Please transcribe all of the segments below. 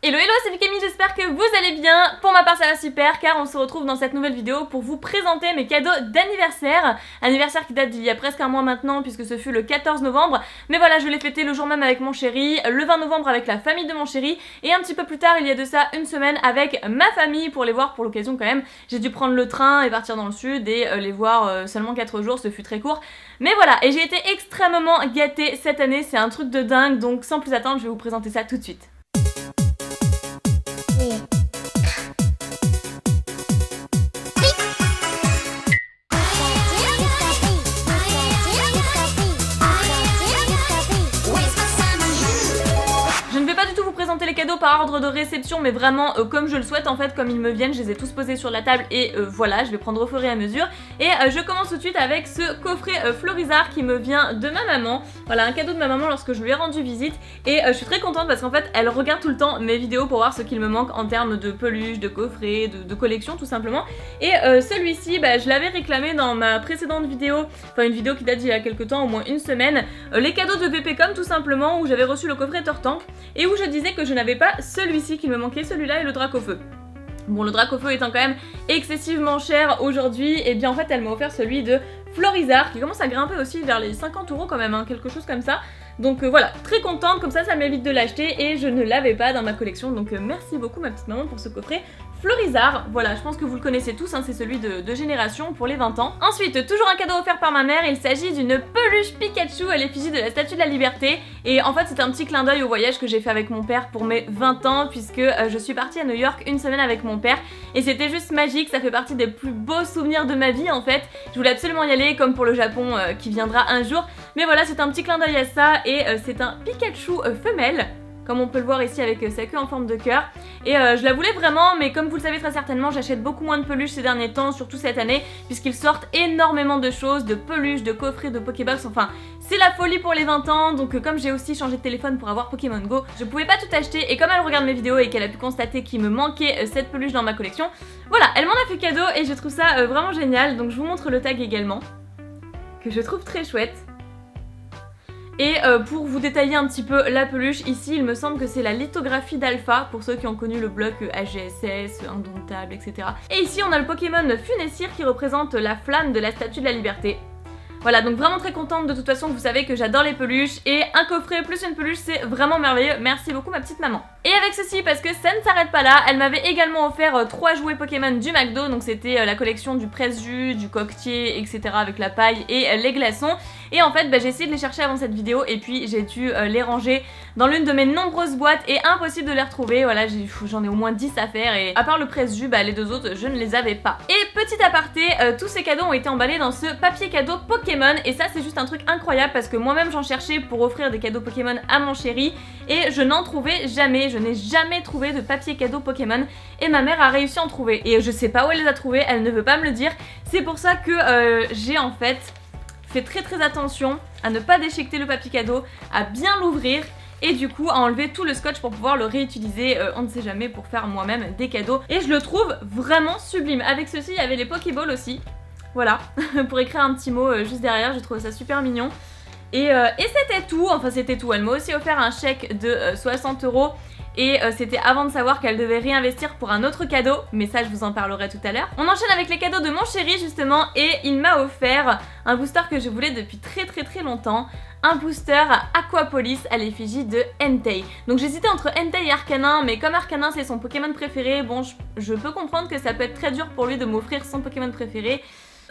Hello hello, c'est Camille, j'espère que vous allez bien. Pour ma part ça va super car on se retrouve dans cette nouvelle vidéo pour vous présenter mes cadeaux d'anniversaire. Anniversaire qui date d'il y a presque un mois maintenant puisque ce fut le 14 novembre. Mais voilà, je l'ai fêté le jour même avec mon chéri, le 20 novembre avec la famille de mon chéri et un petit peu plus tard, il y a de ça une semaine, avec ma famille pour les voir pour l'occasion quand même. J'ai dû prendre le train et partir dans le sud et les voir seulement 4 jours, ce fut très court. Mais voilà, et j'ai été extrêmement gâtée cette année, c'est un truc de dingue, donc sans plus attendre, je vais vous présenter ça tout de suite. Je ne vais pas du tout vous présenter les cadeaux par ordre de réception, mais vraiment comme je le souhaite en fait, comme ils me viennent, je les ai tous posés sur la table et voilà, je vais prendre au fur et à mesure. Et je commence tout de suite avec ce coffret Florizard qui me vient de ma maman. Voilà, un cadeau de ma maman lorsque je lui ai rendu visite et je suis très contente parce qu'en fait elle regarde tout le temps mes vidéos pour voir ce qu'il me manque en termes de peluches, de coffrets, de collection tout simplement. Et celui-ci, je l'avais réclamé dans ma précédente vidéo, enfin une vidéo qui date d'il y a quelques temps, au moins une semaine, les cadeaux de VPcom tout simplement, où j'avais reçu le coffret Tortank et où je disais que je n'avais pas celui-ci qu'il me manquait, celui-là et le drac au feu. Bon, le drac au feu étant quand même excessivement cher aujourd'hui, et bien en fait elle m'a offert celui de Florizard qui commence à grimper aussi vers les 50 € quand même, hein, quelque chose comme ça. Donc voilà, très contente, comme ça m'évite de l'acheter et je ne l'avais pas dans ma collection. Donc merci beaucoup ma petite maman pour ce coffret Florizard. Voilà, je pense que vous le connaissez tous, hein, c'est celui de Génération pour les 20 ans. Ensuite, toujours un cadeau offert par ma mère, il s'agit d'une peluche Pikachu à l'effigie de la Statue de la Liberté. Et en fait c'est un petit clin d'œil au voyage que j'ai fait avec mon père pour mes 20 ans, puisque je suis partie à New York une semaine avec mon père. Et c'était juste magique, ça fait partie des plus beaux souvenirs de ma vie en fait. Je voulais absolument y aller, comme pour le Japon qui viendra un jour. Mais voilà, c'est un petit clin d'œil à ça et c'est un Pikachu femelle, comme on peut le voir ici avec sa queue en forme de cœur. Et je la voulais vraiment, mais comme vous le savez très certainement, j'achète beaucoup moins de peluches ces derniers temps, surtout cette année, puisqu'ils sortent énormément de choses, de peluches, de coffrets, de Pokébox, enfin c'est la folie pour les 20 ans. Donc comme j'ai aussi changé de téléphone pour avoir Pokémon Go, je pouvais pas tout acheter, et comme elle regarde mes vidéos et qu'elle a pu constater qu'il me manquait cette peluche dans ma collection, voilà, elle m'en a fait cadeau et je trouve ça vraiment génial. Donc je vous montre le tag également, que je trouve très chouette. Et pour vous détailler un petit peu la peluche, ici il me semble que c'est la lithographie d'Alpha, pour ceux qui ont connu le bloc AGSS, Indomptable, etc. Et ici on a le Pokémon Funessir qui représente la flamme de la Statue de la Liberté. Voilà, donc vraiment très contente, de toute façon vous savez que j'adore les peluches et un coffret plus une peluche c'est vraiment merveilleux, merci beaucoup ma petite maman. Et avec ceci, parce que ça ne s'arrête pas là, elle m'avait également offert 3 jouets Pokémon du McDo, donc c'était la collection du presse-jus, du coquetier, etc. avec la paille et les glaçons. Et en fait j'ai essayé de les chercher avant cette vidéo et puis j'ai dû les ranger dans l'une de mes nombreuses boîtes et impossible de les retrouver. Voilà, j'en ai au moins 10 à faire et à part le presse-jus, les deux autres je ne les avais pas. Et petit aparté, tous ces cadeaux ont été emballés dans ce papier cadeau Pokémon et ça c'est juste un truc incroyable parce que moi-même j'en cherchais pour offrir des cadeaux Pokémon à mon chéri et je n'en trouvais jamais, je n'ai jamais trouvé de papier cadeau Pokémon et ma mère a réussi à en trouver et je sais pas où elle les a trouvés, elle ne veut pas me le dire. C'est pour ça que j'ai en fait fait très attention à ne pas déchiqueter le papier cadeau, à bien l'ouvrir et du coup à enlever tout le scotch pour pouvoir le réutiliser, on ne sait jamais, pour faire moi-même des cadeaux. Et je le trouve vraiment sublime. Avec ceci il y avait les Pokéballs aussi, voilà, pour écrire un petit mot juste derrière, j'ai trouvé ça super mignon. Et c'était tout, enfin c'était tout, elle m'a aussi offert un chèque de 60 € et c'était avant de savoir qu'elle devait réinvestir pour un autre cadeau, mais ça je vous en parlerai tout à l'heure. On enchaîne avec les cadeaux de mon chéri justement et il m'a offert un booster que je voulais depuis très longtemps, un booster Aquapolis à l'effigie de Entei. Donc j'hésitais entre Entei et Arcanin, mais comme Arcanin c'est son Pokémon préféré, bon je peux comprendre que ça peut être très dur pour lui de m'offrir son Pokémon préféré.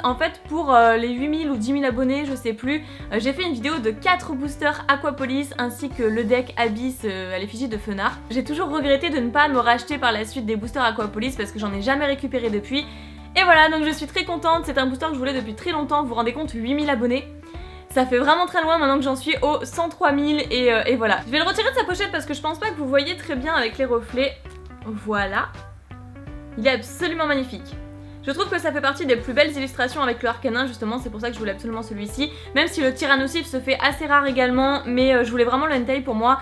En fait pour les 8000 ou 10 000 abonnés, je sais plus, j'ai fait une vidéo de 4 boosters Aquapolis ainsi que le deck Abyss à l'effigie de Fenard. J'ai toujours regretté de ne pas me racheter par la suite des boosters Aquapolis parce que j'en ai jamais récupéré depuis. Et voilà, donc je suis très contente, c'est un booster que je voulais depuis très longtemps, vous vous rendez compte, 8000 abonnés. Ça fait vraiment très loin maintenant que j'en suis aux 103 000 et voilà. Je vais le retirer de sa pochette parce que je pense pas que vous voyez très bien avec les reflets. Voilà. Il est absolument magnifique. Je trouve que ça fait partie des plus belles illustrations avec le Arcanin justement, c'est pour ça que je voulais absolument celui-ci. Même si le Tyrannosif se fait assez rare également, mais je voulais vraiment le Entei pour moi.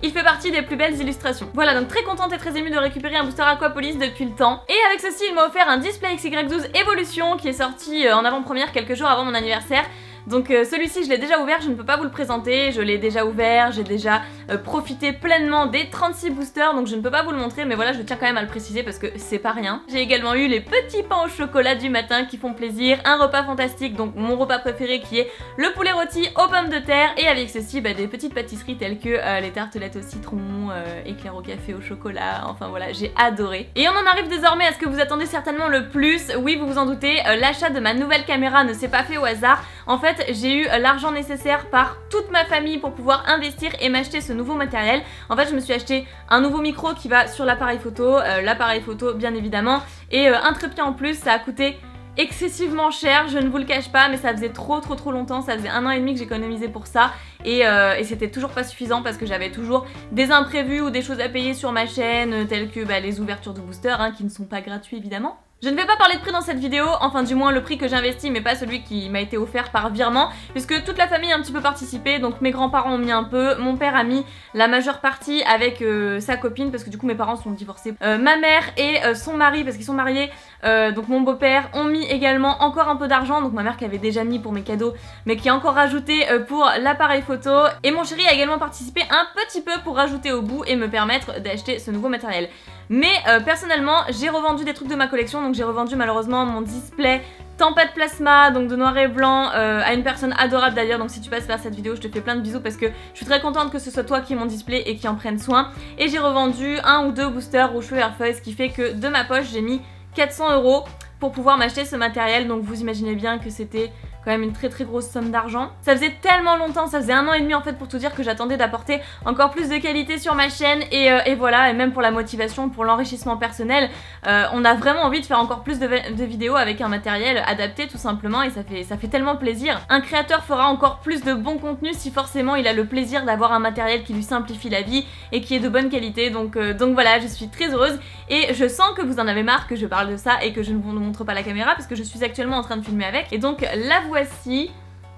Il fait partie des plus belles illustrations. Voilà, donc très contente et très émue de récupérer un booster Aquapolis depuis le temps. Et avec ceci, il m'a offert un display XY12 Evolution qui est sorti en avant-première quelques jours avant mon anniversaire. Donc celui-ci je l'ai déjà ouvert, je ne peux pas vous le présenter, je l'ai déjà ouvert, j'ai déjà profiter pleinement des 36 boosters, donc je ne peux pas vous le montrer, mais voilà, je tiens quand même à le préciser parce que c'est pas rien. J'ai également eu les petits pains au chocolat du matin qui font plaisir, un repas fantastique, donc mon repas préféré qui est le poulet rôti aux pommes de terre, et avec ceci des petites pâtisseries telles que les tartelettes au citron, éclairs au café au chocolat, enfin voilà, j'ai adoré. Et on en arrive désormais à ce que vous attendez certainement le plus, oui vous vous en doutez, l'achat de ma nouvelle caméra ne s'est pas fait au hasard. En fait j'ai eu l'argent nécessaire par toute ma famille pour pouvoir investir et m'acheter ce nouveau matériel. En fait je me suis acheté un nouveau micro qui va sur l'appareil photo bien évidemment, et un trépied en plus. Ça a coûté excessivement cher, je ne vous le cache pas, mais ça faisait trop longtemps, ça faisait 1 an et demi que j'économisais pour ça, et c'était toujours pas suffisant parce que j'avais toujours des imprévus ou des choses à payer sur ma chaîne, telles que les ouvertures de boosters, qui ne sont pas gratuits évidemment. Je ne vais pas parler de prix dans cette vidéo, enfin du moins le prix que j'investis, mais pas celui qui m'a été offert par virement, puisque toute la famille a un petit peu participé, donc mes grands-parents ont mis un peu, mon père a mis la majeure partie avec sa copine, parce que du coup mes parents sont divorcés, ma mère et son mari, parce qu'ils sont mariés, donc mon beau-père, ont mis également encore un peu d'argent, donc ma mère qui avait déjà mis pour mes cadeaux, mais qui a encore rajouté pour l'appareil photo, et mon chéri a également participé un petit peu pour rajouter au bout et me permettre d'acheter ce nouveau matériel. Mais personnellement j'ai revendu des trucs de ma collection, donc j'ai revendu malheureusement mon display Tempête Plasma, donc de noir et blanc, à une personne adorable d'ailleurs, donc si tu passes vers cette vidéo je te fais plein de bisous parce que je suis très contente que ce soit toi qui aies mon display et qui en prenne soin. Et j'ai revendu 1 ou 2 boosters rouge feu vert feuille, ce qui fait que de ma poche j'ai mis 400 € pour pouvoir m'acheter ce matériel, donc vous imaginez bien que c'était quand même une très grosse somme d'argent. Ça faisait tellement longtemps, ça faisait 1 an et demi en fait pour tout dire, que j'attendais d'apporter encore plus de qualité sur ma chaîne, et voilà, et même pour la motivation, pour l'enrichissement personnel, on a vraiment envie de faire encore plus de vidéos avec un matériel adapté tout simplement, et ça fait tellement plaisir. Un créateur fera encore plus de bon contenu si forcément il a le plaisir d'avoir un matériel qui lui simplifie la vie et qui est de bonne qualité, donc voilà, je suis très heureuse, et je sens que vous en avez marre que je parle de ça et que je ne vous montre pas la caméra parce que je suis actuellement en train de filmer avec, et donc la voici.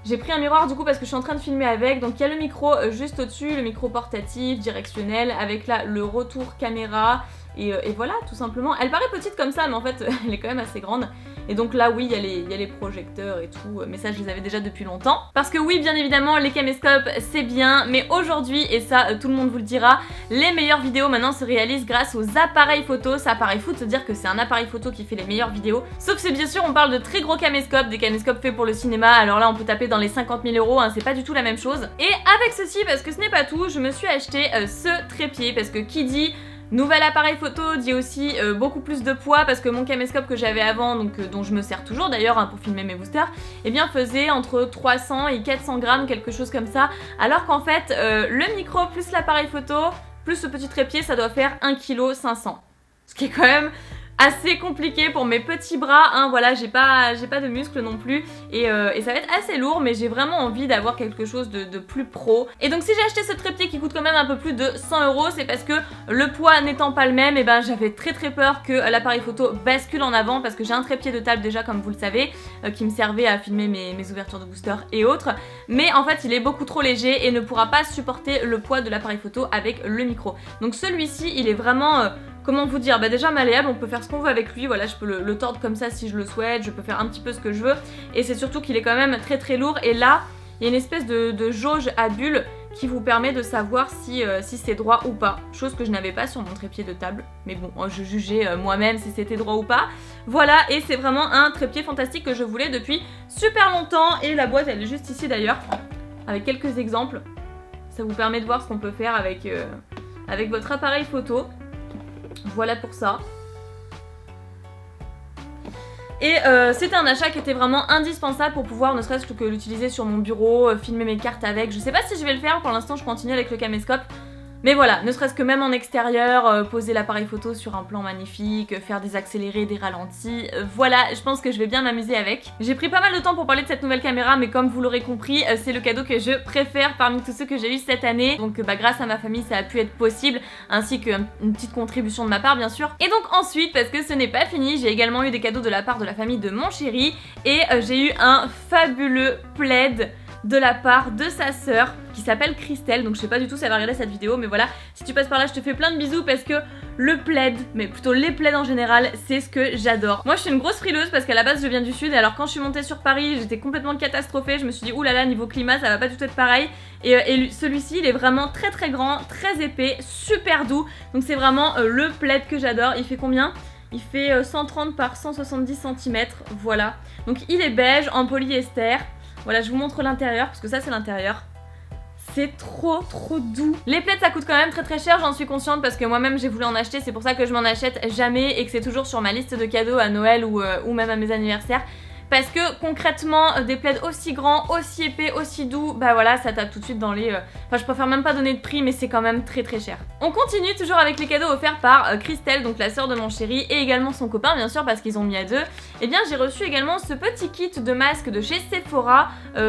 J'ai pris un miroir du coup parce que je suis en train de filmer avec, donc il y a le micro juste au-dessus, le micro portatif, directionnel, avec là le retour caméra, et voilà tout simplement. Elle paraît petite comme ça mais en fait elle est quand même assez grande. Et donc là oui il y a les projecteurs et tout, mais ça je les avais déjà depuis longtemps. Parce que oui bien évidemment les caméscopes c'est bien, mais aujourd'hui, et ça tout le monde vous le dira, les meilleures vidéos maintenant se réalisent grâce aux appareils photo. Ça paraît fou de se dire que c'est un appareil photo qui fait les meilleures vidéos, sauf que bien sûr on parle de très gros caméscopes, des caméscopes faits pour le cinéma, alors là on peut taper dans les 50 000 €, c'est pas du tout la même chose. Et avec ceci, parce que ce n'est pas tout, je me suis acheté ce trépied, parce que qui dit nouvel appareil photo dit aussi beaucoup plus de poids, parce que mon caméscope que j'avais avant, donc dont je me sers toujours d'ailleurs pour filmer mes boosters, et bien faisait entre 300 et 400 grammes, quelque chose comme ça, alors qu'en fait le micro plus l'appareil photo plus ce petit trépied ça doit faire 1,5 kg, ce qui est quand même assez compliqué pour mes petits bras, voilà, j'ai pas de muscles non plus, et ça va être assez lourd, mais j'ai vraiment envie d'avoir quelque chose de plus pro. Et donc si j'ai acheté ce trépied qui coûte quand même un peu plus de 100 €, c'est parce que le poids n'étant pas le même, et ben j'avais très peur que l'appareil photo bascule en avant, parce que j'ai un trépied de table déjà comme vous le savez, qui me servait à filmer mes ouvertures de booster et autres, mais en fait il est beaucoup trop léger et ne pourra pas supporter le poids de l'appareil photo avec le micro. Donc celui-ci il est vraiment comment vous dire, déjà malléable, on peut faire ce qu'on veut avec lui, voilà, je peux le tordre comme ça si je le souhaite, je peux faire un petit peu ce que je veux, et c'est surtout qu'il est quand même très lourd, et là, il y a une espèce de jauge à bulles qui vous permet de savoir si c'est droit ou pas, chose que je n'avais pas sur mon trépied de table, mais bon, je jugeais moi-même si c'était droit ou pas. Voilà, et c'est vraiment un trépied fantastique que je voulais depuis super longtemps, et la boîte elle est juste ici d'ailleurs, avec quelques exemples, ça vous permet de voir ce qu'on peut faire avec votre appareil photo. Voilà pour ça. Et c'était un achat qui était vraiment indispensable pour pouvoir ne serait-ce que l'utiliser sur mon bureau, filmer mes cartes avec. Je sais pas si je vais le faire, pour l'instant je continue avec le caméscope. Mais voilà, ne serait-ce que même en extérieur, poser l'appareil photo sur un plan magnifique, faire des accélérés, des ralentis, voilà, je pense que je vais bien m'amuser avec. J'ai pris pas mal de temps pour parler de cette nouvelle caméra, mais comme vous l'aurez compris, c'est le cadeau que je préfère parmi tous ceux que j'ai eu cette année. Donc grâce à ma famille ça a pu être possible, ainsi qu'une petite contribution de ma part bien sûr. Et donc ensuite, parce que ce n'est pas fini, j'ai également eu des cadeaux de la part de la famille de mon chéri, et j'ai eu un fabuleux plaid de la part de sa sœur qui s'appelle Christelle, donc je sais pas du tout si elle va regarder cette vidéo, mais voilà, si tu passes par là je te fais plein de bisous, parce que le plaid, mais plutôt les plaids en général, c'est ce que j'adore. Moi je suis une grosse frileuse parce qu'à la base je viens du sud, et alors quand je suis montée sur Paris j'étais complètement catastrophée, je me suis dit oulala niveau climat ça va pas du tout être pareil, et celui-ci il est vraiment très très grand, très épais, super doux, donc c'est vraiment le plaid que j'adore. Il fait combien ? Il fait 130 par 170 cm, voilà. Donc il est beige en polyester, voilà je vous montre l'intérieur parce que ça c'est l'intérieur. C'est trop doux. Les plaids ça coûte quand même très très cher, j'en suis consciente parce que moi-même j'ai voulu en acheter, c'est pour ça que je m'en achète jamais et que c'est toujours sur ma liste de cadeaux à Noël ou même à mes anniversaires. Parce que concrètement, des plaids aussi grands, aussi épais, aussi doux, bah voilà, ça tape tout de suite dans les... Enfin, je préfère même pas donner de prix, mais c'est quand même très très cher. On continue toujours avec les cadeaux offerts par Christelle, donc la sœur de mon chéri, et également son copain, bien sûr, parce qu'ils ont mis à deux. Et bien, j'ai reçu également ce petit kit de masques de chez Sephora,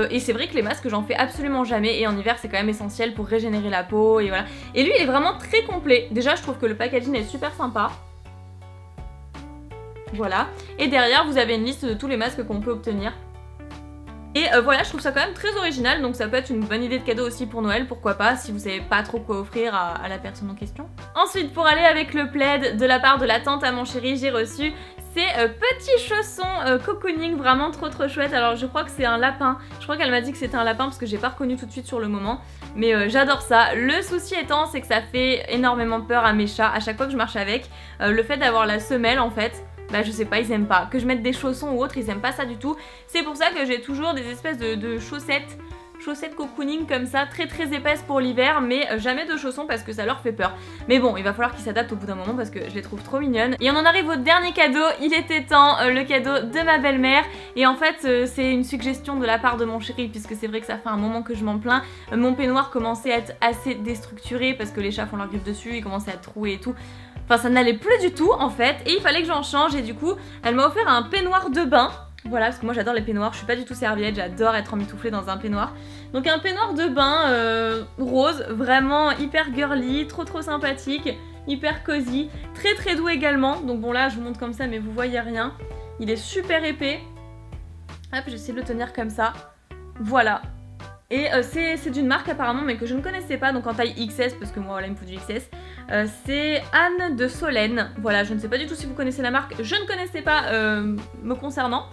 et c'est vrai que les masques, j'en fais absolument jamais, et en hiver, c'est quand même essentiel pour régénérer la peau, et voilà. Et lui, il est vraiment très complet. Déjà, je trouve que le packaging est super sympa. Voilà, et derrière vous avez une liste de tous les masques qu'on peut obtenir. Et voilà, je trouve ça quand même très original, donc ça peut être une bonne idée de cadeau aussi pour Noël, pourquoi pas, si vous savez pas trop quoi offrir à la personne en question. Ensuite, pour aller avec le plaid de la part de la tante à mon chéri, j'ai reçu ces petits chaussons cocooning vraiment trop chouettes. Alors je crois que c'est un lapin, je crois qu'elle m'a dit que c'était un lapin parce que j'ai pas reconnu tout de suite sur le moment, mais j'adore ça. Le souci étant, c'est que ça fait énormément peur à mes chats à chaque fois que je marche avec, le fait d'avoir la semelle en fait. Bah je sais pas, ils aiment pas. Que je mette des chaussons ou autre, ils aiment pas ça du tout. C'est pour ça que j'ai toujours des espèces de chaussettes cocooning comme ça, très épaisses pour l'hiver, mais jamais de chaussons parce que ça leur fait peur. Mais bon, il va falloir qu'ils s'adaptent au bout d'un moment parce que je les trouve trop mignonnes. Et on en arrive au dernier cadeau, il était temps, le cadeau de ma belle-mère. Et en fait, c'est une suggestion de la part de mon chéri, puisque c'est vrai que ça fait un moment que je m'en plains. Mon peignoir commençait à être assez déstructuré parce que les chats font leur griffe dessus, il commençait à être troué et tout. Enfin ça n'allait plus du tout en fait, et il fallait que j'en change, et du coup elle m'a offert un peignoir de bain. Voilà, parce que moi j'adore les peignoirs, je suis pas du tout serviette, j'adore être emmitouflée dans un peignoir. Donc un peignoir de bain rose, vraiment hyper girly, trop sympathique, hyper cosy, très doux également. Donc bon là je vous montre comme ça mais vous voyez rien. Il est super épais. Hop, j'essaie de le tenir comme ça. Voilà. Et c'est d'une marque apparemment mais que je ne connaissais pas, donc en taille XS parce que moi voilà il me faut du XS. C'est Anne de Solène, voilà je ne sais pas du tout si vous connaissez la marque, je ne connaissais pas me concernant.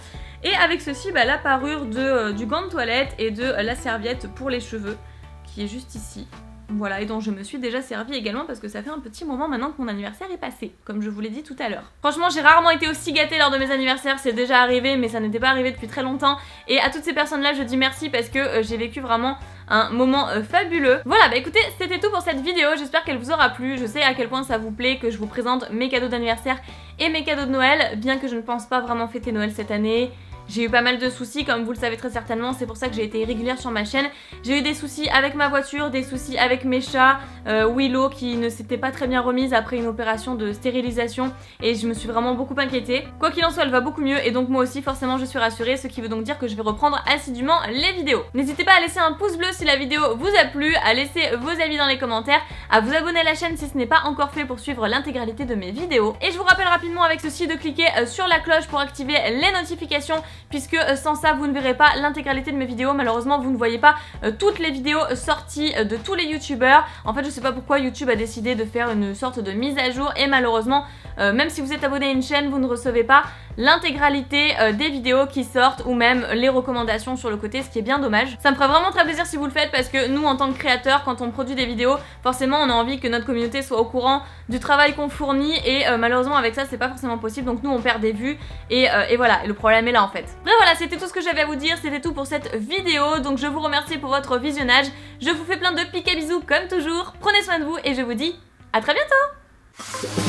Et avec ceci bah, la parure du gant de toilette et de la serviette pour les cheveux qui est juste ici. Voilà, et dont je me suis déjà servi également parce que ça fait un petit moment maintenant que mon anniversaire est passé, comme je vous l'ai dit tout à l'heure. Franchement, j'ai rarement été aussi gâtée lors de mes anniversaires, c'est déjà arrivé, mais ça n'était pas arrivé depuis très longtemps. Et à toutes ces personnes-là, je dis merci parce que j'ai vécu vraiment un moment fabuleux. Voilà, bah écoutez, c'était tout pour cette vidéo, j'espère qu'elle vous aura plu. Je sais à quel point ça vous plaît que je vous présente mes cadeaux d'anniversaire et mes cadeaux de Noël, bien que je ne pense pas vraiment fêter Noël cette année. J'ai eu pas mal de soucis comme vous le savez très certainement, c'est pour ça que j'ai été irrégulière sur ma chaîne. J'ai eu des soucis avec ma voiture, des soucis avec mes chats, Willow qui ne s'était pas très bien remise après une opération de stérilisation et je me suis vraiment beaucoup inquiétée. Quoi qu'il en soit, elle va beaucoup mieux et donc moi aussi forcément je suis rassurée, ce qui veut donc dire que je vais reprendre assidûment les vidéos. N'hésitez pas à laisser un pouce bleu si la vidéo vous a plu, à laisser vos avis dans les commentaires, à vous abonner à la chaîne si ce n'est pas encore fait pour suivre l'intégralité de mes vidéos. Et je vous rappelle rapidement avec ceci de cliquer sur la cloche pour activer les notifications, puisque sans ça vous ne verrez pas l'intégralité de mes vidéos. Malheureusement vous ne voyez pas toutes les vidéos sorties de tous les youtubeurs. En fait je sais pas pourquoi YouTube a décidé de faire une sorte de mise à jour et malheureusement même si vous êtes abonné à une chaîne vous ne recevez pas l'intégralité des vidéos qui sortent ou même les recommandations sur le côté, ce qui est bien dommage. Ça me ferait vraiment très plaisir si vous le faites parce que nous en tant que créateurs, quand on produit des vidéos, forcément on a envie que notre communauté soit au courant du travail qu'on fournit et malheureusement avec ça c'est pas forcément possible, donc nous on perd des vues et voilà, et le problème est là en fait. Bref voilà, c'était tout ce que j'avais à vous dire, c'était tout pour cette vidéo, donc je vous remercie pour votre visionnage, je vous fais plein de pics à bisous comme toujours, prenez soin de vous et je vous dis à très bientôt.